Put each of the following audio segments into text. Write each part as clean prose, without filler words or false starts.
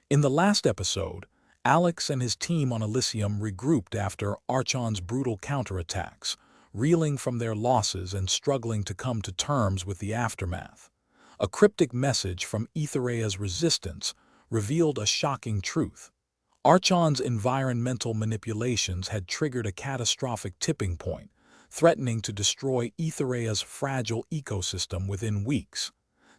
In the last episode, Alex and his team on Elysium regrouped after Archon's brutal counterattacks, reeling from their losses and struggling to come to terms with the aftermath. A cryptic message from Aethereia's resistance revealed a shocking truth. Archon's environmental manipulations had triggered a catastrophic tipping point, threatening to destroy Aethereia's fragile ecosystem within weeks.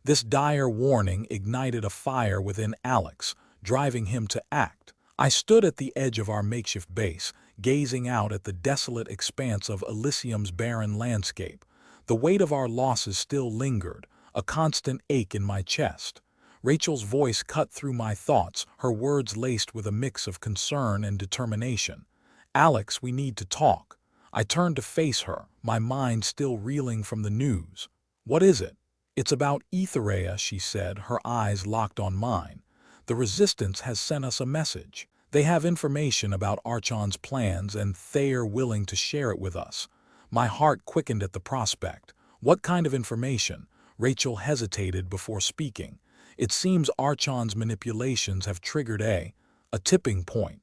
This dire warning ignited a fire within Alex, driving him to act. I stood at the edge of our makeshift base, gazing out at the desolate expanse of Elysium's barren landscape. The weight of our losses still lingered, a constant ache in my chest. Rachel's voice cut through my thoughts, her words laced with a mix of concern and determination. "Alex, we need to talk." I turned to face her, my mind still reeling from the news. "What is it?" "It's about Aethereia," she said, her eyes locked on mine. "The Resistance has sent us a message. They have information about Archon's plans and they're willing to share it with us." My heart quickened at the prospect. "What kind of information?" Rachel hesitated before speaking. "It seems Archon's manipulations have triggered a tipping point.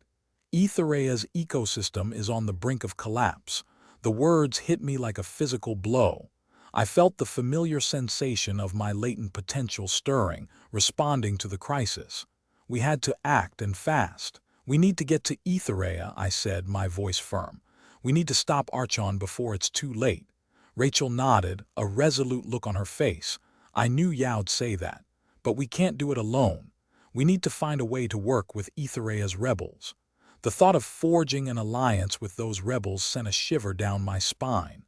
Aethereia's ecosystem is on the brink of collapse." The words hit me like a physical blow. I felt the familiar sensation of my latent potential stirring, responding to the crisis. We had to act, and fast. "We need to get to Aethereia," I said, my voice firm. "We need to stop Archon before it's too late." Rachel nodded, a resolute look on her face. "I knew Yao'd say that. But we can't do it alone. We need to find a way to work with Aethereia's rebels." The thought of forging an alliance with those rebels sent a shiver down my spine.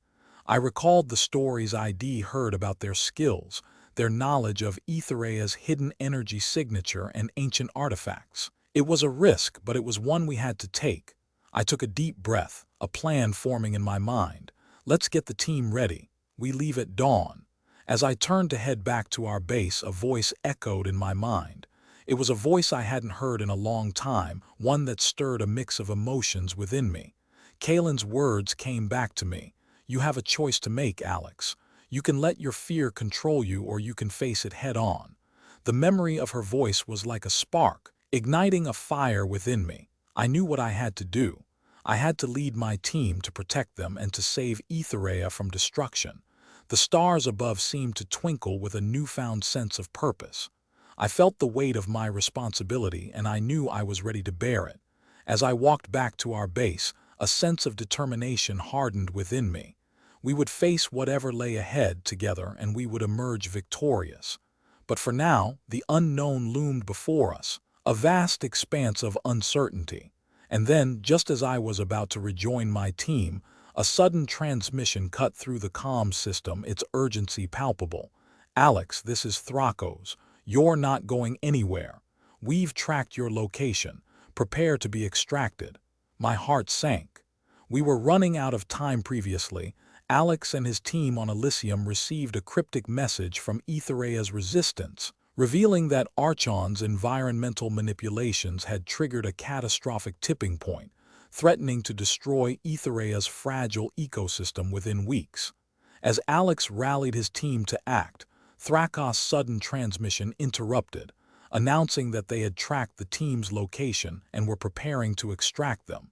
I recalled the stories I'd heard about their skills, their knowledge of Aethereia's hidden energy signature and ancient artifacts. It was a risk, but it was one we had to take. I took a deep breath, a plan forming in my mind. "Let's get the team ready. We leave at dawn." As I turned to head back to our base, a voice echoed in my mind. It was a voice I hadn't heard in a long time, one that stirred a mix of emotions within me. Kaylin's words came back to me. "You have a choice to make, Alex. You can let your fear control you, or you can face it head on." The memory of her voice was like a spark, igniting a fire within me. I knew what I had to do. I had to lead my team to protect them and to save Aethereia from destruction. The stars above seemed to twinkle with a newfound sense of purpose. I felt the weight of my responsibility, and I knew I was ready to bear it. As I walked back to our base, a sense of determination hardened within me. We would face whatever lay ahead together, and we would emerge victorious. But for now, the unknown loomed before us, a vast expanse of uncertainty. And then, just as I was about to rejoin my team, a sudden transmission cut through the comm system, its urgency palpable. "Alex, this is Thrakos. You're not going anywhere. We've tracked your location. Prepare to be extracted." My heart sank. We were running out of time previously. Alex and his team on Elysium received a cryptic message from Aethereia's resistance, revealing that Archon's environmental manipulations had triggered a catastrophic tipping point, threatening to destroy Aethereia's fragile ecosystem within weeks. As Alex rallied his team to act, Thrakos' sudden transmission interrupted, announcing that they had tracked the team's location and were preparing to extract them.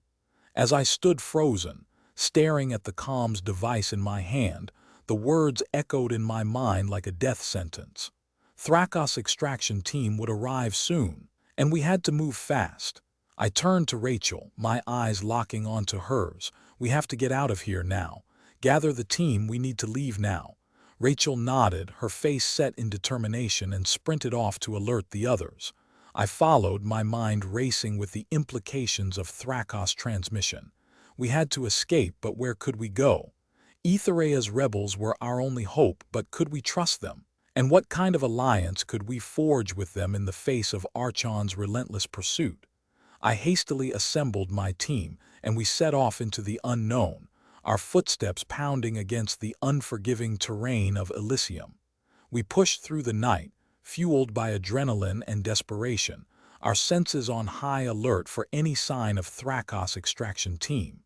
As I stood frozen, staring at the comms device in my hand, the words echoed in my mind like a death sentence. Thrakos' extraction team would arrive soon, and we had to move fast. I turned to Rachel, my eyes locking onto hers. "We have to get out of here now. Gather the team, we need to leave now." Rachel nodded, her face set in determination, and sprinted off to alert the others. I followed, my mind racing with the implications of Thrakos' transmission. We had to escape, but where could we go? Aethereia's rebels were our only hope, but could we trust them? And what kind of alliance could we forge with them in the face of Archon's relentless pursuit? I hastily assembled my team, and we set off into the unknown, our footsteps pounding against the unforgiving terrain of Elysium. We pushed through the night, fueled by adrenaline and desperation, our senses on high alert for any sign of Thrakos' extraction team.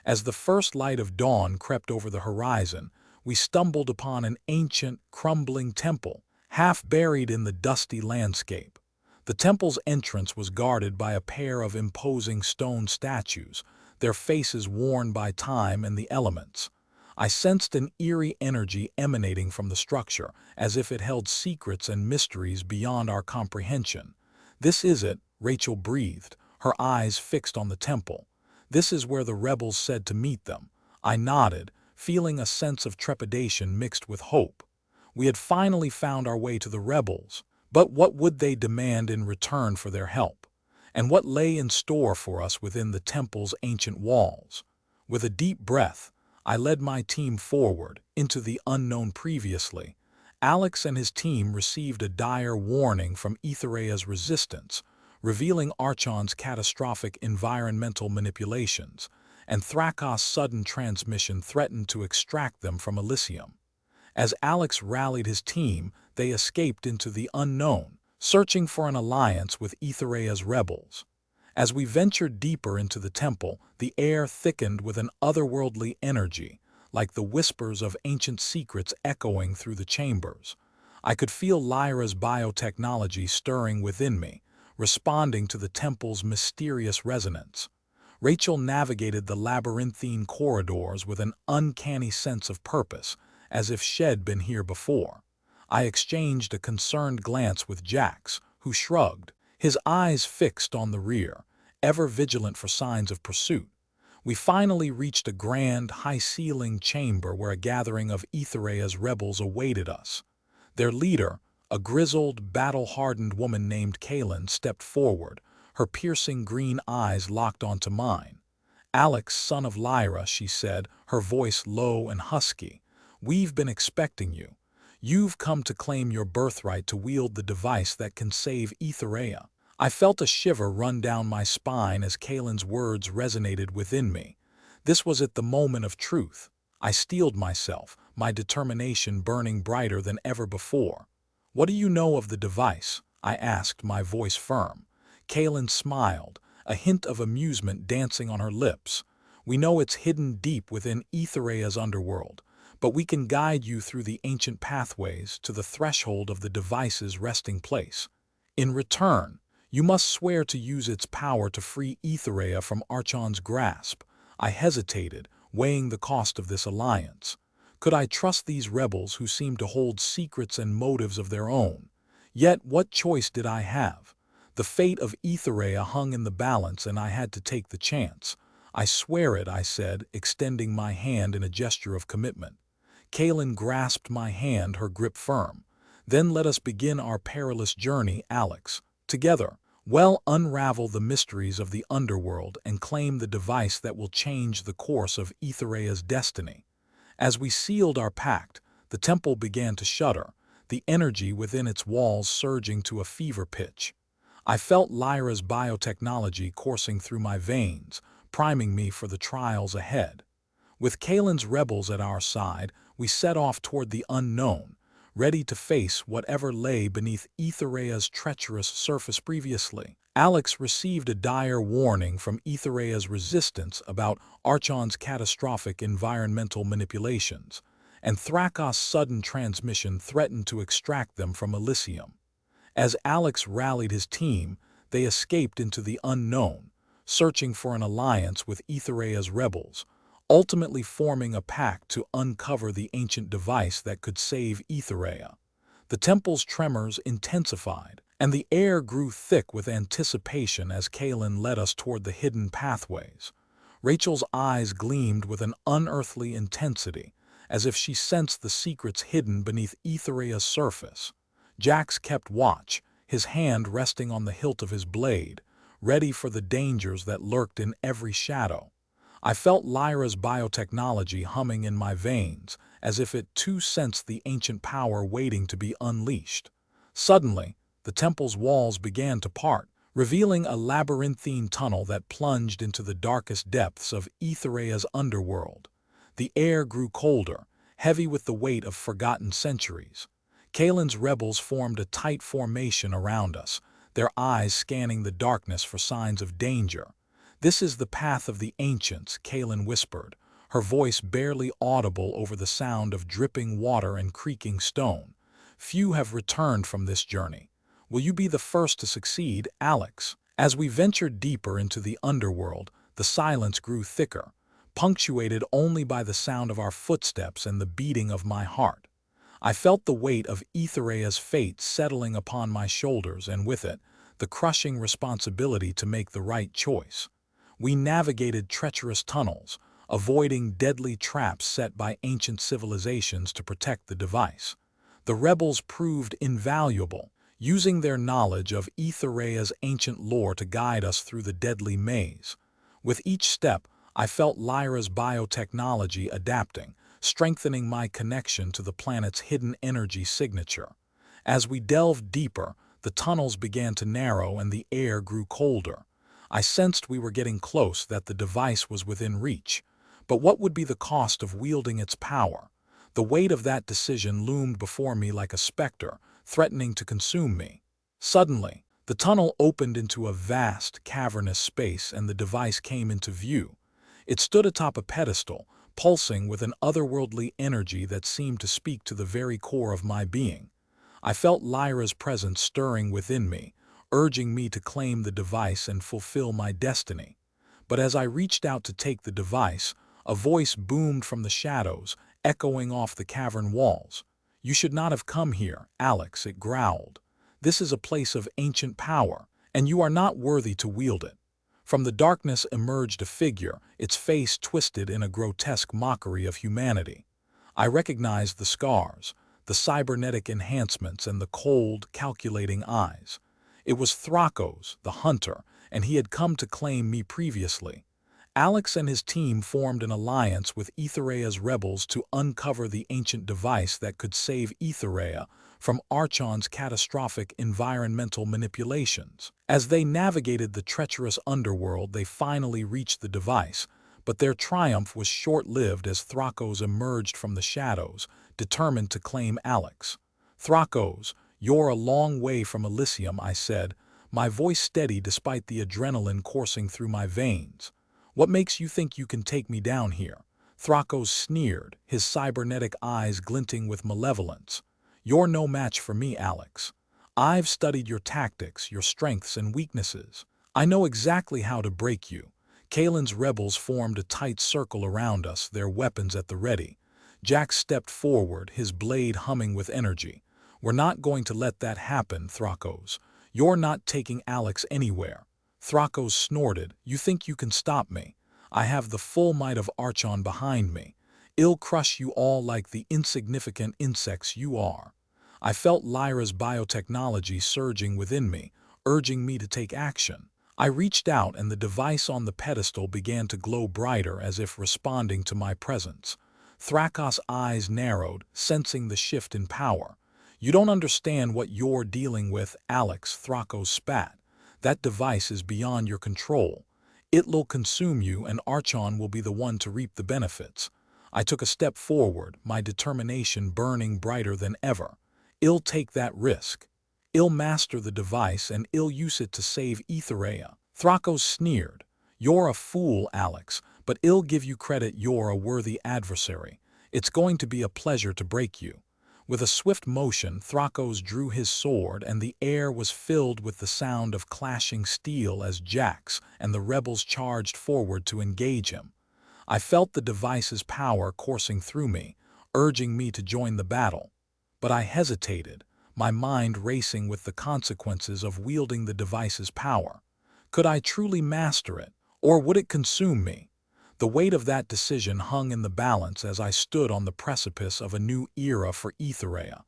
As the first light of dawn crept over the horizon, we stumbled upon an ancient, crumbling temple, half buried in the dusty landscape. The temple's entrance was guarded by a pair of imposing stone statues, their faces worn by time and the elements. I sensed an eerie energy emanating from the structure, as if it held secrets and mysteries beyond our comprehension. "This is it," Rachel breathed, her eyes fixed on the temple. "This is where the rebels said to meet them." I nodded, feeling a sense of trepidation mixed with hope. We had finally found our way to the rebels, but what would they demand in return for their help? And what lay in store for us within the temple's ancient walls? With a deep breath, I led my team forward, into the unknown. Previously, Alex and his team received a dire warning from Aethereia's resistance, revealing Archon's catastrophic environmental manipulations, and Thrakos' sudden transmission threatened to extract them from Elysium. As Alex rallied his team, they escaped into the unknown, searching for an alliance with Aethereia's rebels. As we ventured deeper into the temple, the air thickened with an otherworldly energy, like the whispers of ancient secrets echoing through the chambers. I could feel Lyra's biotechnology stirring within me, responding to the temple's mysterious resonance. Rachel navigated the labyrinthine corridors with an uncanny sense of purpose, as if she'd been here before. I exchanged a concerned glance with Jax, who shrugged, his eyes fixed on the rear, ever vigilant for signs of pursuit. We finally reached a grand, high-ceilinged chamber where a gathering of Aethereia's rebels awaited us. Their leader, a grizzled, battle-hardened woman named Kaylin, stepped forward, her piercing green eyes locked onto mine. "Alex, son of Lyra," she said, her voice low and husky, "we've been expecting you. You've come to claim your birthright to wield the device that can save Aethereia." I felt a shiver run down my spine as Kaylin's words resonated within me. This was at the moment of truth. I steeled myself, my determination burning brighter than ever before. "What do you know of the device?" I asked, my voice firm. Kaylin smiled, a hint of amusement dancing on her lips. "We know it's hidden deep within Aethereia's underworld, but we can guide you through the ancient pathways to the threshold of the device's resting place. In return, you must swear to use its power to free Aethereia from Archon's grasp." I hesitated, weighing the cost of this alliance. Could I trust these rebels who seemed to hold secrets and motives of their own? Yet what choice did I have? The fate of Aethereia hung in the balance, and I had to take the chance. "I swear it," I said, extending my hand in a gesture of commitment. Kaylin grasped my hand, her grip firm. "Then let us begin our perilous journey, Alex. Together, we'll unravel the mysteries of the underworld and claim the device that will change the course of Aethereia's destiny." As we sealed our pact, the temple began to shudder, the energy within its walls surging to a fever pitch. I felt Lyra's biotechnology coursing through my veins, priming me for the trials ahead. With Kaylin's rebels at our side, we set off toward the unknown, ready to face whatever lay beneath Aethereia's treacherous surface. Previously, Alex received a dire warning from Aethereia's resistance about Archon's catastrophic environmental manipulations, and Thrakos' sudden transmission threatened to extract them from Elysium. As Alex rallied his team, they escaped into the unknown, searching for an alliance with Aethereia's rebels, ultimately forming a pact to uncover the ancient device that could save Aethereia. The temple's tremors intensified, and the air grew thick with anticipation as Kaylin led us toward the hidden pathways. Rachel's eyes gleamed with an unearthly intensity, as if she sensed the secrets hidden beneath Aethereia's surface. Jax kept watch, his hand resting on the hilt of his blade, ready for the dangers that lurked in every shadow. I felt Lyra's biotechnology humming in my veins, as if it too sensed the ancient power waiting to be unleashed. Suddenly, the temple's walls began to part, revealing a labyrinthine tunnel that plunged into the darkest depths of Aethereia's underworld. The air grew colder, heavy with the weight of forgotten centuries. Kaylin's rebels formed a tight formation around us, their eyes scanning the darkness for signs of danger. "This is the path of the ancients," Kaylin whispered, her voice barely audible over the sound of dripping water and creaking stone. "Few have returned from this journey. Will you be the first to succeed, Alex? As we ventured deeper into the underworld, the silence grew thicker, punctuated only by the sound of our footsteps and the beating of my heart. I felt the weight of Aethereia's fate settling upon my shoulders, and with it, the crushing responsibility to make the right choice. We navigated treacherous tunnels, avoiding deadly traps set by ancient civilizations to protect the device. The rebels proved invaluable, using their knowledge of Aethereia's ancient lore to guide us through the deadly maze. With each step, I felt Lyra's biotechnology adapting, strengthening my connection to the planet's hidden energy signature. As we delved deeper, the tunnels began to narrow and the air grew colder. I sensed we were getting close, that the device was within reach. But what would be the cost of wielding its power? The weight of that decision loomed before me like a specter, threatening to consume me. Suddenly, the tunnel opened into a vast, cavernous space and the device came into view. It stood atop a pedestal, pulsing with an otherworldly energy that seemed to speak to the very core of my being. I felt Lyra's presence stirring within me, urging me to claim the device and fulfill my destiny. But as I reached out to take the device, a voice boomed from the shadows, echoing off the cavern walls. "You should not have come here, Alex," it growled. "This is a place of ancient power, and you are not worthy to wield it." From the darkness emerged a figure, its face twisted in a grotesque mockery of humanity. I recognized the scars, the cybernetic enhancements, and the cold, calculating eyes. It was Thrakos, the hunter, and he had come to claim me previously. Alex and his team formed an alliance with Aethereia's rebels to uncover the ancient device that could save Aethereia from Archon's catastrophic environmental manipulations. As they navigated the treacherous underworld, they finally reached the device, but their triumph was short-lived as Thrakos emerged from the shadows, determined to claim Alex. "Thrakos, you're a long way from Elysium," I said, my voice steady despite the adrenaline coursing through my veins. "What makes you think you can take me down here?" Thrakos sneered, his cybernetic eyes glinting with malevolence. "You're no match for me, Alex. I've studied your tactics, your strengths and weaknesses. I know exactly how to break you." Kalen's rebels formed a tight circle around us, their weapons at the ready. Jack stepped forward, his blade humming with energy. "We're not going to let that happen, Thrakos. You're not taking Alex anywhere." Thrakos snorted. "You think you can stop me? I have the full might of Archon behind me. I'll crush you all like the insignificant insects you are." I felt Lyra's biotechnology surging within me, urging me to take action. I reached out and the device on the pedestal began to glow brighter, as if responding to my presence. Thrakos' eyes narrowed, sensing the shift in power. "You don't understand what you're dealing with, Alex," Thrakos spat. "That device is beyond your control. It'll consume you and Archon will be the one to reap the benefits." I took a step forward, my determination burning brighter than ever. "I'll take that risk. I'll master the device and I'll use it to save Aethereia." Thrakos sneered. "You're a fool, Alex, but I'll give you credit. You're a worthy adversary. It's going to be a pleasure to break you." With a swift motion, Thrakos drew his sword, and the air was filled with the sound of clashing steel as Jax and the rebels charged forward to engage him. I felt the device's power coursing through me, urging me to join the battle. But I hesitated, my mind racing with the consequences of wielding the device's power. Could I truly master it, or would it consume me? The weight of that decision hung in the balance as I stood on the precipice of a new era for Aethereia.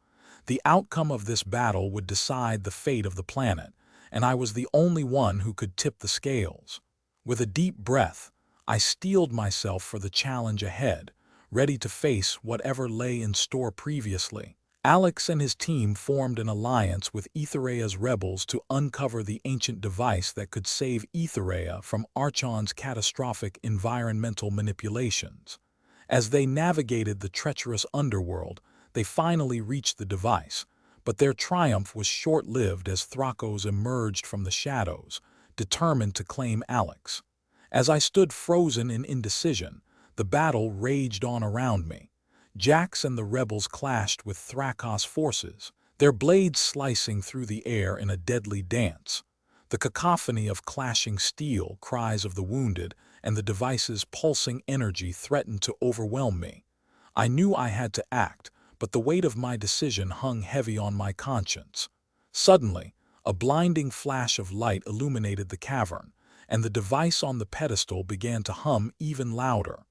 The outcome of this battle would decide the fate of the planet, and I was the only one who could tip the scales. With a deep breath, I steeled myself for the challenge ahead, ready to face whatever lay in store previously. Alex and his team formed an alliance with Aethereia's rebels to uncover the ancient device that could save Aethereia from Archon's catastrophic environmental manipulations. As they navigated the treacherous underworld, they finally reached the device, but their triumph was short-lived as Thrakos emerged from the shadows, determined to claim Alex. As I stood frozen in indecision, the battle raged on around me. Jax and the rebels clashed with Thrakos' forces, their blades slicing through the air in a deadly dance. The cacophony of clashing steel, cries of the wounded, and the device's pulsing energy threatened to overwhelm me. I knew I had to act, but the weight of my decision hung heavy on my conscience. Suddenly, a blinding flash of light illuminated the cavern, and the device on the pedestal began to hum even louder.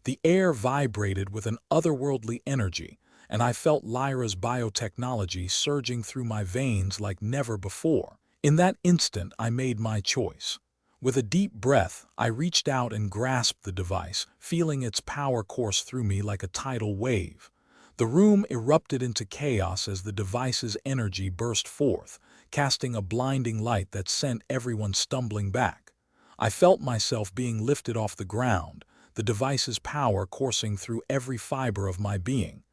The air vibrated with an otherworldly energy, and I felt Lyra's biotechnology surging through my veins like never before. In that instant, I made my choice. With a deep breath, I reached out and grasped the device, feeling its power course through me like a tidal wave. The room erupted into chaos as the device's energy burst forth, casting a blinding light that sent everyone stumbling back. I felt myself being lifted off the ground, the device's power coursing through every fiber of my being.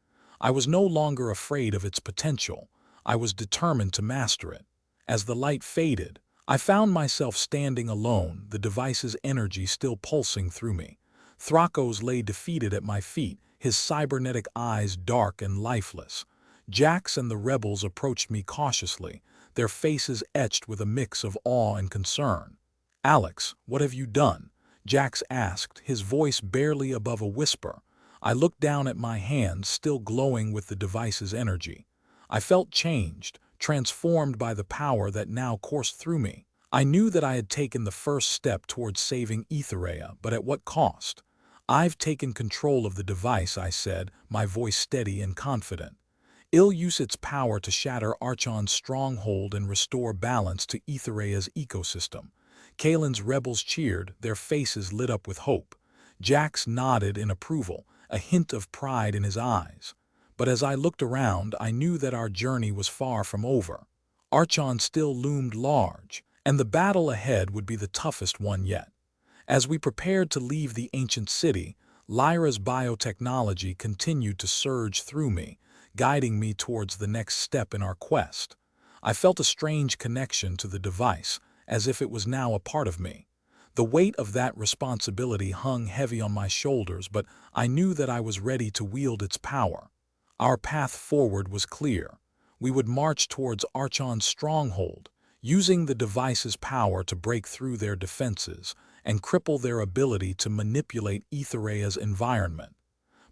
I was no longer afraid of its potential. I was determined to master it. As the light faded, I found myself standing alone, the device's energy still pulsing through me. Thrakos lay defeated at my feet, his cybernetic eyes dark and lifeless. Jax and the rebels approached me cautiously, their faces etched with a mix of awe and concern. "Alex, what have you done?" Jax asked, his voice barely above a whisper. I looked down at my hands, still glowing with the device's energy. I felt changed, transformed by the power that now coursed through me. I knew that I had taken the first step towards saving Aethereia, but at what cost? "I've taken control of the device," I said, my voice steady and confident. "I'll use its power to shatter Archon's stronghold and restore balance to Aethereia's ecosystem." Kalen's rebels cheered, their faces lit up with hope. Jax nodded in approval, a hint of pride in his eyes. But as I looked around, I knew that our journey was far from over. Archon still loomed large, and the battle ahead would be the toughest one yet. As we prepared to leave the ancient city, Lyra's biotechnology continued to surge through me, guiding me towards the next step in our quest. I felt a strange connection to the device, as if it was now a part of me. The weight of that responsibility hung heavy on my shoulders, but I knew that I was ready to wield its power. Our path forward was clear. We would march towards Archon's stronghold, using the device's power to break through their defenses and cripple their ability to manipulate Aethereia's environment.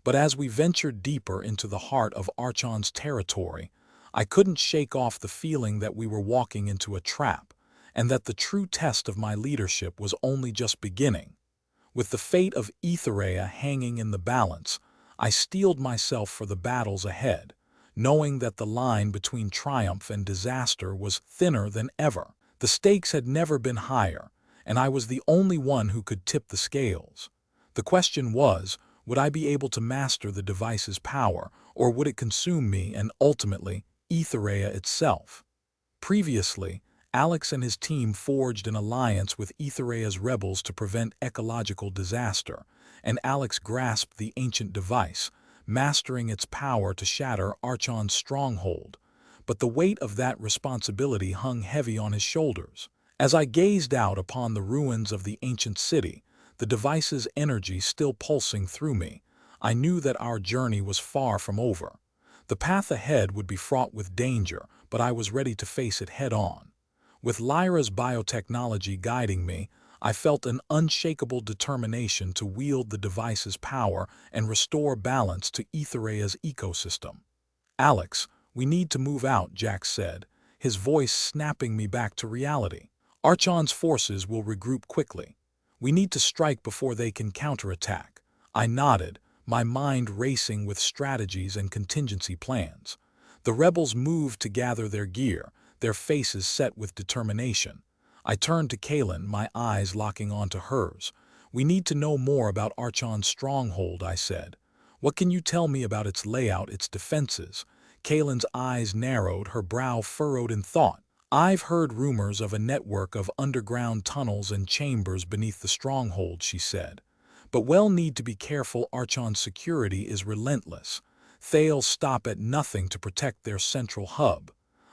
But as we ventured deeper into the heart of Archon's territory, I couldn't shake off the feeling that we were walking into a trap, and that the true test of my leadership was only just beginning. With the fate of Aethereia hanging in the balance, I steeled myself for the battles ahead, knowing that the line between triumph and disaster was thinner than ever. The stakes had never been higher, and I was the only one who could tip the scales. The question was, would I be able to master the device's power, or would it consume me and ultimately Aethereia itself? Previously, Alex and his team forged an alliance with Aethereia's rebels to prevent ecological disaster, and Alex grasped the ancient device, mastering its power to shatter Archon's stronghold. But the weight of that responsibility hung heavy on his shoulders. As I gazed out upon the ruins of the ancient city, the device's energy still pulsing through me, I knew that our journey was far from over. The path ahead would be fraught with danger, but I was ready to face it head-on. With Lyra's biotechnology guiding me, I felt an unshakable determination to wield the device's power and restore balance to Aethereia's ecosystem. "Alex, we need to move out," Jax said, his voice snapping me back to reality. "Archon's forces will regroup quickly. We need to strike before they can counterattack." I nodded, my mind racing with strategies and contingency plans. The rebels moved to gather their gear, their faces set with determination. I turned to Kalen, my eyes locking onto hers. "We need to know more about Archon's stronghold," I said. "What can you tell me about its layout, its defenses?" Kalen's eyes narrowed, her brow furrowed in thought. "I've heard rumors of a network of underground tunnels and chambers beneath the stronghold," she said. "But we'll need to be careful. Archon's security is relentless. They'll stop at nothing to protect their central hub."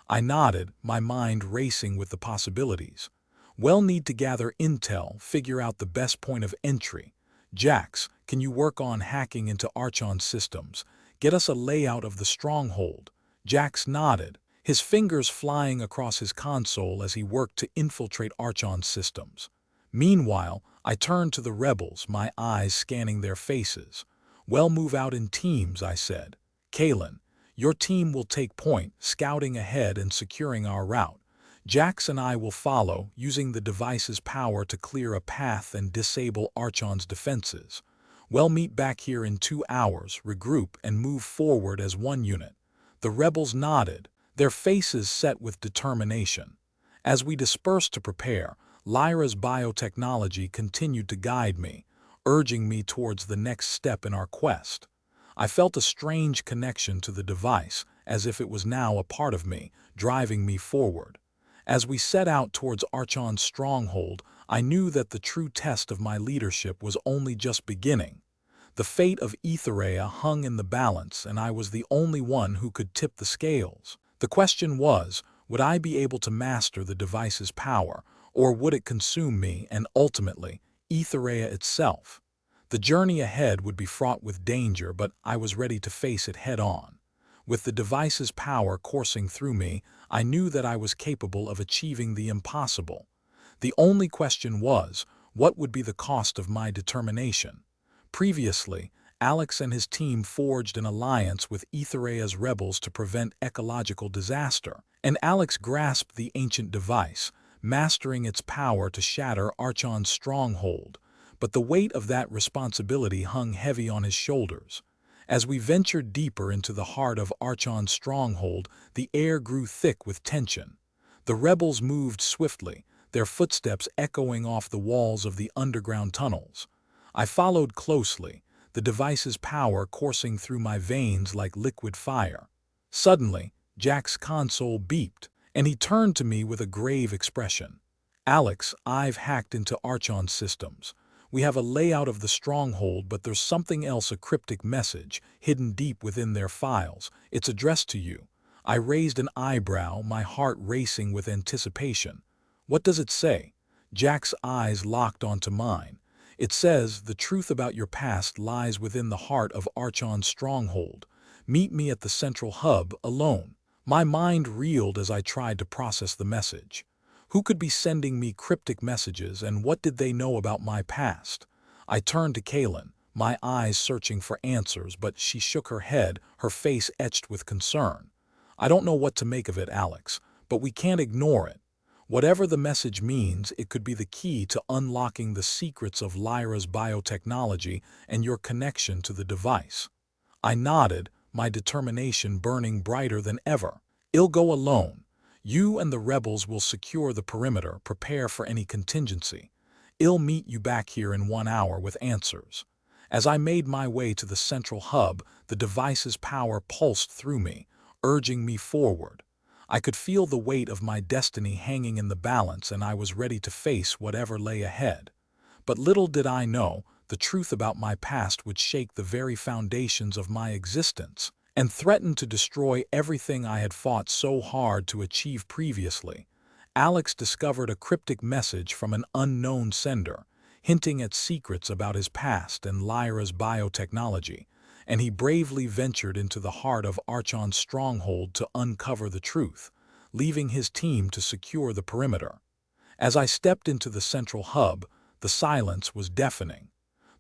I nodded, my mind racing with the possibilities. "We'll need to gather intel, figure out the best point of entry. Jax, can you work on hacking into Archon's systems? Get us a layout of the stronghold." Jax nodded, his fingers flying across his console as he worked to infiltrate Archon's systems. Meanwhile, I turned to the rebels, my eyes scanning their faces. "Well, move out in teams," I said. "Kalen, your team will take point, scouting ahead and securing our route. Jax and I will follow, using the device's power to clear a path and disable Archon's defenses. We'll meet back here in 2 hours, regroup, and move forward as one unit." The rebels nodded, their faces set with determination. As we dispersed to prepare, Lyra's biotechnology continued to guide me, urging me towards the next step in our quest. I felt a strange connection to the device, as if it was now a part of me, driving me forward. As we set out towards Archon's stronghold, I knew that the true test of my leadership was only just beginning. The fate of Aethereia hung in the balance, and I was the only one who could tip the scales. The question was, would I be able to master the device's power, or would it consume me and ultimately, Aethereia itself? The journey ahead would be fraught with danger, but I was ready to face it head-on. With the device's power coursing through me, I knew that I was capable of achieving the impossible. The only question was, what would be the cost of my determination? Previously, Alex and his team forged an alliance with Aethereia's rebels to prevent ecological disaster, and Alex grasped the ancient device, mastering its power to shatter Archon's stronghold. But the weight of that responsibility hung heavy on his shoulders. As we ventured deeper into the heart of Archon's stronghold, the air grew thick with tension. The rebels moved swiftly, their footsteps echoing off the walls of the underground tunnels. I followed closely, the device's power coursing through my veins like liquid fire. Suddenly, Jack's console beeped, and he turned to me with a grave expression. "Alex, I've hacked into Archon's systems. We have a layout of the stronghold, but there's something else, a cryptic message, hidden deep within their files. It's addressed to you." I raised an eyebrow, my heart racing with anticipation. "What does it say?" Jack's eyes locked onto mine. "It says, the truth about your past lies within the heart of Archon's stronghold. Meet me at the central hub, alone." My mind reeled as I tried to process the message. Who could be sending me cryptic messages, and what did they know about my past? I turned to Kalen, my eyes searching for answers, but she shook her head, her face etched with concern. "I don't know what to make of it, Alex, but we can't ignore it. Whatever the message means, it could be the key to unlocking the secrets of Lyra's biotechnology and your connection to the device." I nodded, my determination burning brighter than ever. "I'll go alone. You and the rebels will secure the perimeter, prepare for any contingency. I'll meet you back here in 1 hour with answers." As I made my way to the central hub, the device's power pulsed through me, urging me forward. I could feel the weight of my destiny hanging in the balance, and I was ready to face whatever lay ahead. But little did I know, the truth about my past would shake the very foundations of my existence, and threaten to destroy everything I had fought so hard to achieve previously. Alex discovered a cryptic message from an unknown sender, hinting at secrets about his past and Lyra's biotechnology, and he bravely ventured into the heart of Archon's stronghold to uncover the truth, leaving his team to secure the perimeter. As I stepped into the central hub, the silence was deafening.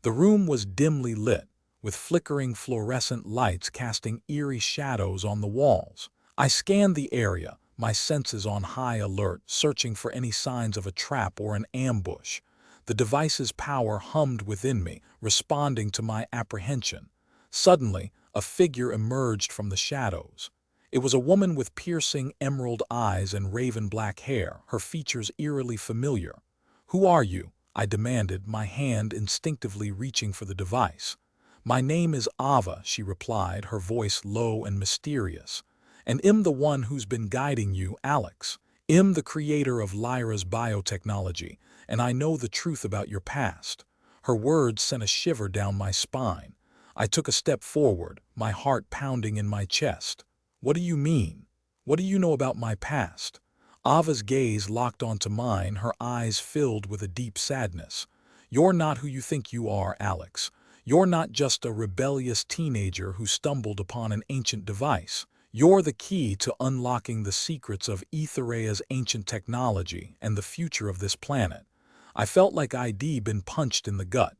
The room was dimly lit, with flickering fluorescent lights casting eerie shadows on the walls. I scanned the area, my senses on high alert, searching for any signs of a trap or an ambush. The device's power hummed within me, responding to my apprehension. Suddenly, a figure emerged from the shadows. It was a woman with piercing emerald eyes and raven-black hair, her features eerily familiar. "Who are you?" I demanded, my hand instinctively reaching for the device. "My name is Ava," she replied, her voice low and mysterious. "And I'm the one who's been guiding you, Alex. I'm the creator of Lyra's biotechnology, and I know the truth about your past." Her words sent a shiver down my spine. I took a step forward, my heart pounding in my chest. "What do you mean? What do you know about my past?" Ava's gaze locked onto mine, her eyes filled with a deep sadness. "You're not who you think you are, Alex. You're not just a rebellious teenager who stumbled upon an ancient device. You're the key to unlocking the secrets of Aethereia's ancient technology and the future of this planet. I felt like I'd been punched in the gut.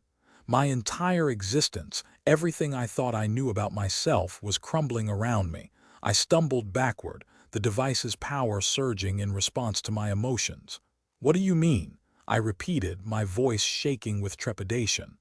My entire existence, everything I thought I knew about myself, was crumbling around me. I stumbled backward, the device's power surging in response to my emotions. "What do you mean?" I repeated, my voice shaking with trepidation.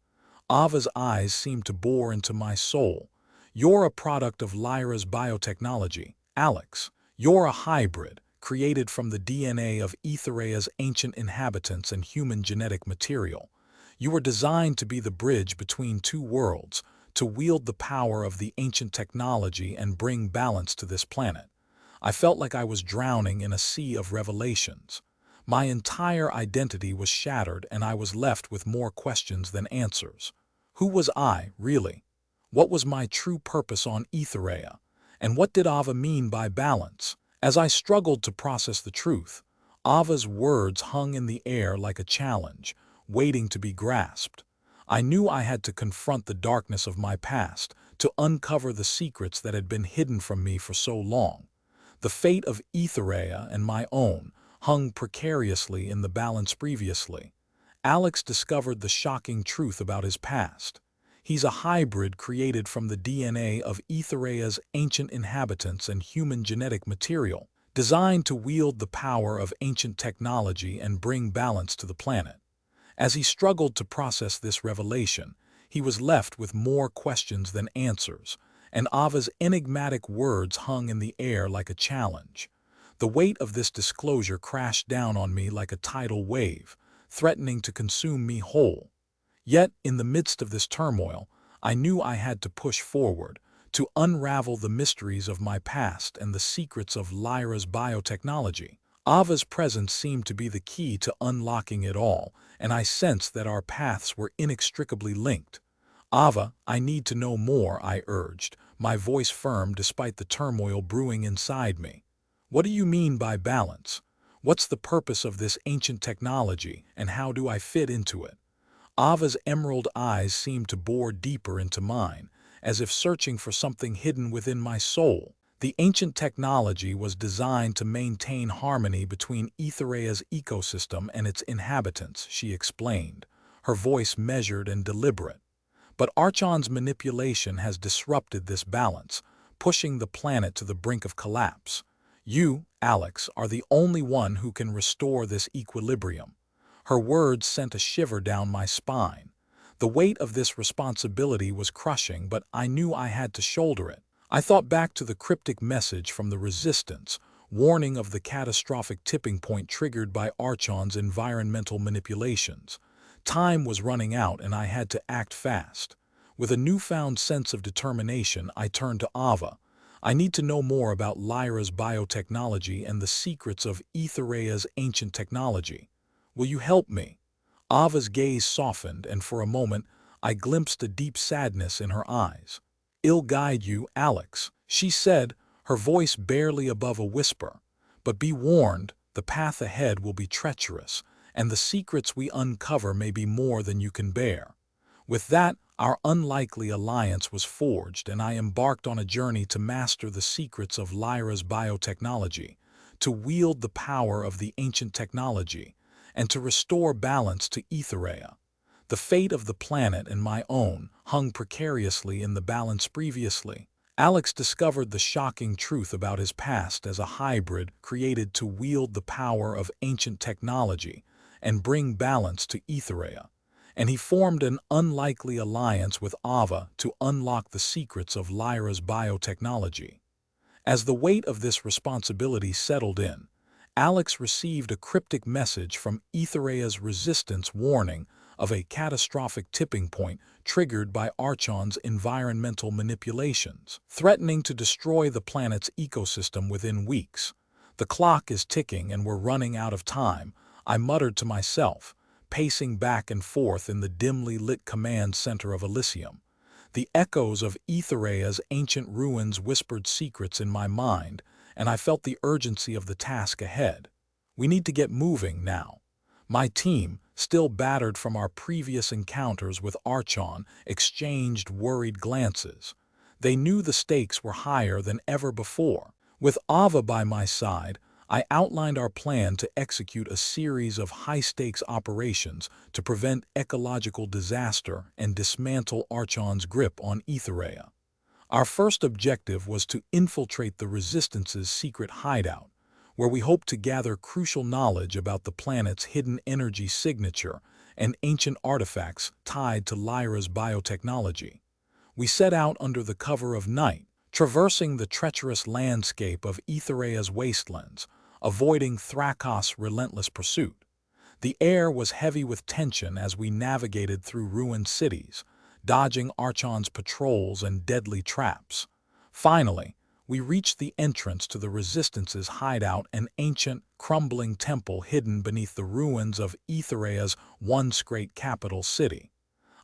Ava's eyes seemed to bore into my soul. "You're a product of Lyra's biotechnology, Alex. You're a hybrid, created from the DNA of Aethereia's ancient inhabitants and human genetic material. You were designed to be the bridge between two worlds, to wield the power of the ancient technology and bring balance to this planet." I felt like I was drowning in a sea of revelations. My entire identity was shattered, and I was left with more questions than answers. Who was I, really? What was my true purpose on Aethereia? And what did Ava mean by balance? As I struggled to process the truth, Ava's words hung in the air like a challenge, waiting to be grasped. I knew I had to confront the darkness of my past, to uncover the secrets that had been hidden from me for so long. The fate of Aethereia and my own hung precariously in the balance previously. Alex discovered the shocking truth about his past. He's a hybrid created from the DNA of Aethereia's ancient inhabitants and human genetic material, designed to wield the power of ancient technology and bring balance to the planet. As he struggled to process this revelation, he was left with more questions than answers, and Ava's enigmatic words hung in the air like a challenge. The weight of this disclosure crashed down on me like a tidal wave, threatening to consume me whole. Yet, in the midst of this turmoil, I knew I had to push forward, to unravel the mysteries of my past and the secrets of Lyra's biotechnology. Ava's presence seemed to be the key to unlocking it all, and I sensed that our paths were inextricably linked. "Ava, I need to know more," I urged, my voice firm despite the turmoil brewing inside me. "What do you mean by balance? What's the purpose of this ancient technology, and how do I fit into it?" Ava's emerald eyes seemed to bore deeper into mine, as if searching for something hidden within my soul. "The ancient technology was designed to maintain harmony between Aethereia's ecosystem and its inhabitants," she explained, her voice measured and deliberate. "But Archon's manipulation has disrupted this balance, pushing the planet to the brink of collapse. You, Alex, are the only one who can restore this equilibrium." Her words sent a shiver down my spine. The weight of this responsibility was crushing, but I knew I had to shoulder it. I thought back to the cryptic message from the Resistance, warning of the catastrophic tipping point triggered by Archon's environmental manipulations. Time was running out, and I had to act fast. With a newfound sense of determination, I turned to Ava. "I need to know more about Lyra's biotechnology and the secrets of Aethereia's ancient technology. Will you help me?" Ava's gaze softened, and for a moment I glimpsed a deep sadness in her eyes. "I'll guide you, Alex," she said, her voice barely above a whisper. "But be warned, the path ahead will be treacherous, and the secrets we uncover may be more than you can bear." With that, our unlikely alliance was forged, and I embarked on a journey to master the secrets of Lyra's biotechnology, to wield the power of the ancient technology, and to restore balance to Aethereia. The fate of the planet and my own hung precariously in the balance previously. Alex discovered the shocking truth about his past as a hybrid created to wield the power of ancient technology and bring balance to Aethereia. And he formed an unlikely alliance with Ava to unlock the secrets of Lyra's biotechnology. As the weight of this responsibility settled in, Alex received a cryptic message from Aethereia's Resistance warning of a catastrophic tipping point triggered by Archon's environmental manipulations, threatening to destroy the planet's ecosystem within weeks. "The clock is ticking and we're running out of time," I muttered to myself, pacing back and forth in the dimly lit command center of Elysium. The echoes of Aethereia's ancient ruins whispered secrets in my mind, and I felt the urgency of the task ahead. "We need to get moving now." My team, still battered from our previous encounters with Archon, exchanged worried glances. They knew the stakes were higher than ever before. With Ava by my side, I outlined our plan to execute a series of high-stakes operations to prevent ecological disaster and dismantle Archon's grip on Aethereia. Our first objective was to infiltrate the Resistance's secret hideout, where we hoped to gather crucial knowledge about the planet's hidden energy signature and ancient artifacts tied to Lyra's biotechnology. We set out under the cover of night, traversing the treacherous landscape of Aethereia's wastelands, avoiding Thrakos' relentless pursuit. The air was heavy with tension as we navigated through ruined cities, dodging Archon's patrols and deadly traps. Finally, we reached the entrance to the Resistance's hideout, an ancient, crumbling temple hidden beneath the ruins of Aethereia's once great capital city.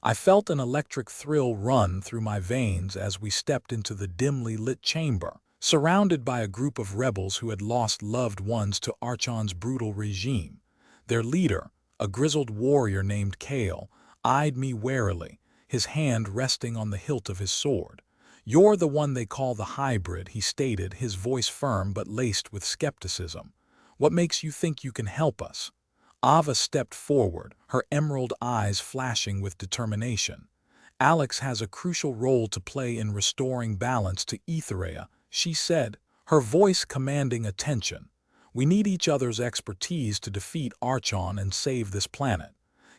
I felt an electric thrill run through my veins as we stepped into the dimly lit chamber, surrounded by a group of rebels who had lost loved ones to Archon's brutal regime. Their leader, a grizzled warrior named Kale, eyed me warily, his hand resting on the hilt of his sword. "You're the one they call the hybrid," he stated, his voice firm but laced with skepticism. "What makes you think you can help us?" Ava stepped forward, her emerald eyes flashing with determination. "Alex has a crucial role to play in restoring balance to Aethereia," she said, her voice commanding attention. "We need each other's expertise to defeat Archon and save this planet."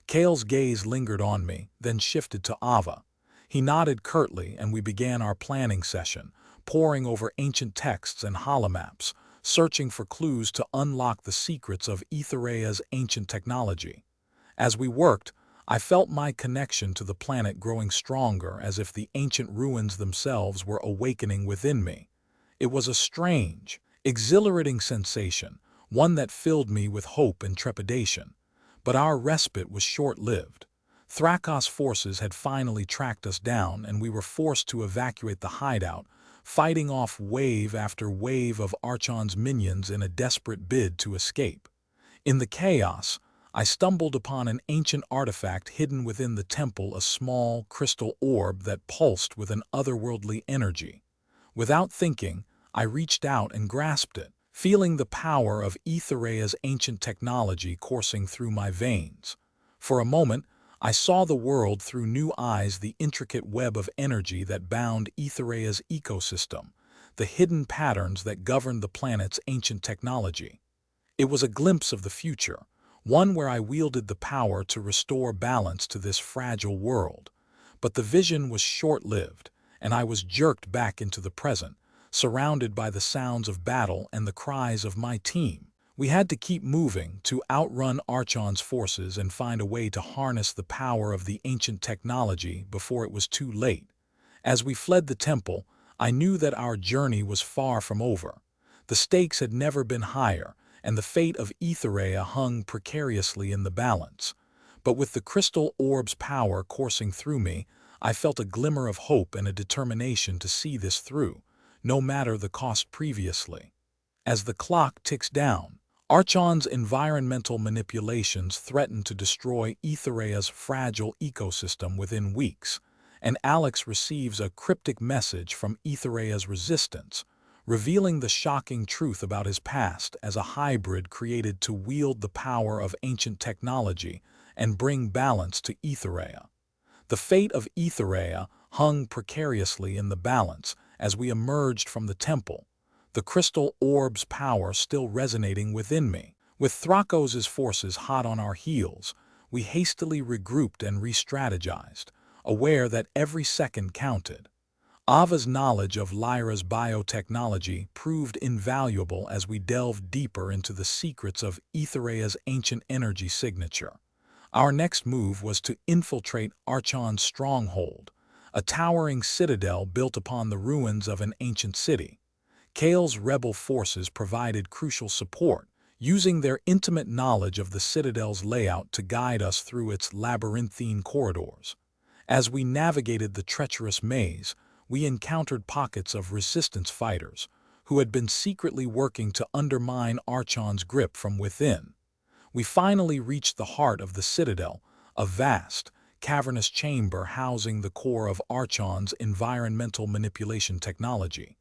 Kale's gaze lingered on me, then shifted to Ava. He nodded curtly and we began our planning session, poring over ancient texts and holomaps, searching for clues to unlock the secrets of Aethereia's ancient technology. As we worked, I felt my connection to the planet growing stronger, as if the ancient ruins themselves were awakening within me. It was a strange, exhilarating sensation, one that filled me with hope and trepidation. But our respite was short-lived. Thrakos' forces had finally tracked us down and we were forced to evacuate the hideout, fighting off wave after wave of Archon's minions in a desperate bid to escape. In the chaos, I stumbled upon an ancient artifact hidden within the temple, a small crystal orb that pulsed with an otherworldly energy. Without thinking, I reached out and grasped it, feeling the power of Aethereia's ancient technology coursing through my veins. For a moment, I saw the world through new eyes, the intricate web of energy that bound Aethereia's ecosystem, the hidden patterns that governed the planet's ancient technology. It was a glimpse of the future, one where I wielded the power to restore balance to this fragile world. But the vision was short-lived, and I was jerked back into the present, surrounded by the sounds of battle and the cries of my team. We had to keep moving to outrun Archon's forces and find a way to harness the power of the ancient technology before it was too late. As we fled the temple, I knew that our journey was far from over. The stakes had never been higher, and the fate of Aethereia hung precariously in the balance. But with the crystal orb's power coursing through me, I felt a glimmer of hope and a determination to see this through, no matter the cost previously. As the clock ticks down, Archon's environmental manipulations threaten to destroy Aethereia's fragile ecosystem within weeks, and Alex receives a cryptic message from Aethereia's resistance, revealing the shocking truth about his past as a hybrid created to wield the power of ancient technology and bring balance to Aethereia. The fate of Aethereia hung precariously in the balance as we emerged from the temple, the crystal orb's power still resonating within me. With Thrakos' forces hot on our heels, we hastily regrouped and re-strategized, aware that every second counted. Ava's knowledge of Lyra's biotechnology proved invaluable as we delved deeper into the secrets of Aethereia's ancient energy signature. Our next move was to infiltrate Archon's stronghold, a towering citadel built upon the ruins of an ancient city. Kale's rebel forces provided crucial support, using their intimate knowledge of the citadel's layout to guide us through its labyrinthine corridors. As we navigated the treacherous maze, we encountered pockets of resistance fighters, who had been secretly working to undermine Archon's grip from within. We finally reached the heart of the citadel, a vast, cavernous chamber housing the core of Archon's environmental manipulation technology.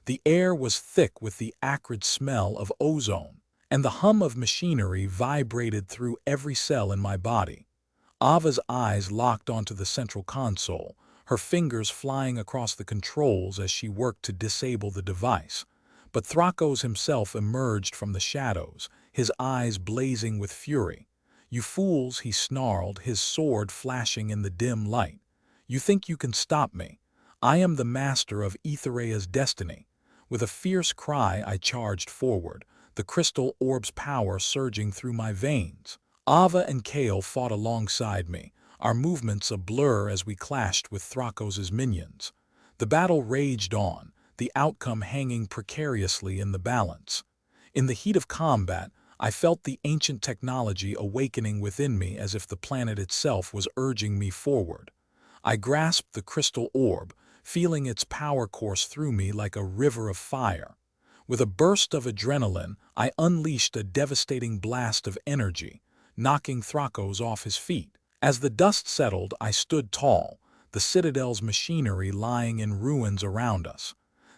The air was thick with the acrid smell of ozone, and the hum of machinery vibrated through every cell in my body. Ava's eyes locked onto the central console, her fingers flying across the controls as she worked to disable the device. But Thrakos himself emerged from the shadows, his eyes blazing with fury. "You fools," he snarled, his sword flashing in the dim light. "You think you can stop me? I am the master of Aethereia's destiny." With a fierce cry, I charged forward, the crystal orb's power surging through my veins. Ava and Kale fought alongside me, our movements a blur as we clashed with Thrakos' minions. The battle raged on, the outcome hanging precariously in the balance. In the heat of combat, I felt the ancient technology awakening within me as if the planet itself was urging me forward. I grasped the crystal orb, feeling its power course through me like a river of fire. With a burst of adrenaline, I unleashed a devastating blast of energy, knocking Thrakos off his feet. As the dust settled, I stood tall, the Citadel's machinery lying in ruins around us.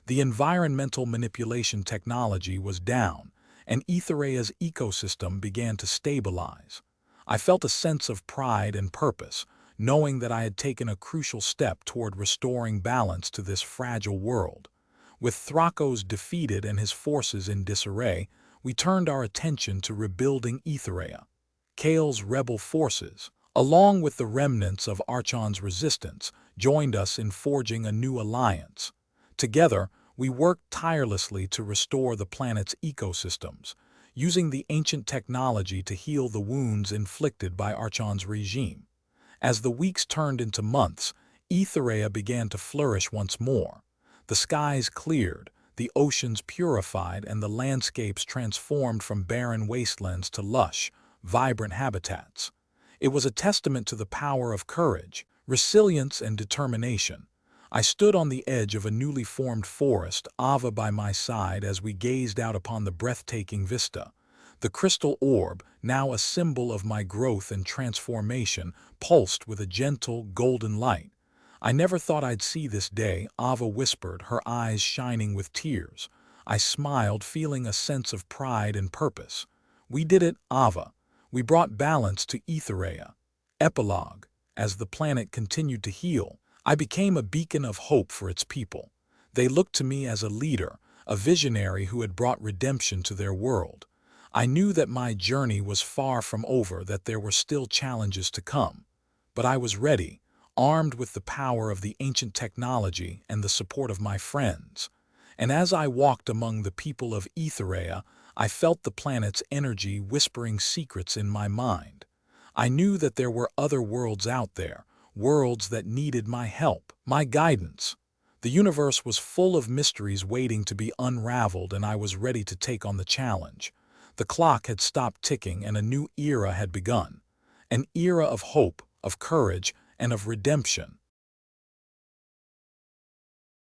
The environmental manipulation technology was down, and Aethereia's ecosystem began to stabilize. I felt a sense of pride and purpose, knowing that I had taken a crucial step toward restoring balance to this fragile world. With Thrakos defeated and his forces in disarray, we turned our attention to rebuilding Aethereia. Kale's rebel forces, along with the remnants of Archon's resistance, joined us in forging a new alliance. Together, we worked tirelessly to restore the planet's ecosystems, using the ancient technology to heal the wounds inflicted by Archon's regime. As the weeks turned into months, Aethereia began to flourish once more. The skies cleared, the oceans purified, and the landscapes transformed from barren wastelands to lush, vibrant habitats. It was a testament to the power of courage, resilience, and determination. I stood on the edge of a newly formed forest, Ava by my side as we gazed out upon the breathtaking vista. The crystal orb, now a symbol of my growth and transformation, pulsed with a gentle, golden light. "I never thought I'd see this day," Ava whispered, her eyes shining with tears. I smiled, feeling a sense of pride and purpose. "We did it, Ava. We brought balance to Aethereia." Epilogue. As the planet continued to heal, I became a beacon of hope for its people. They looked to me as a leader, a visionary who had brought redemption to their world. I knew that my journey was far from over, that there were still challenges to come. But I was ready, armed with the power of the ancient technology and the support of my friends. And as I walked among the people of Aethereia, I felt the planet's energy whispering secrets in my mind. I knew that there were other worlds out there, worlds that needed my help, my guidance. The universe was full of mysteries waiting to be unraveled, and I was ready to take on the challenge. The clock had stopped ticking and a new era had begun. An era of hope, of courage, and of redemption.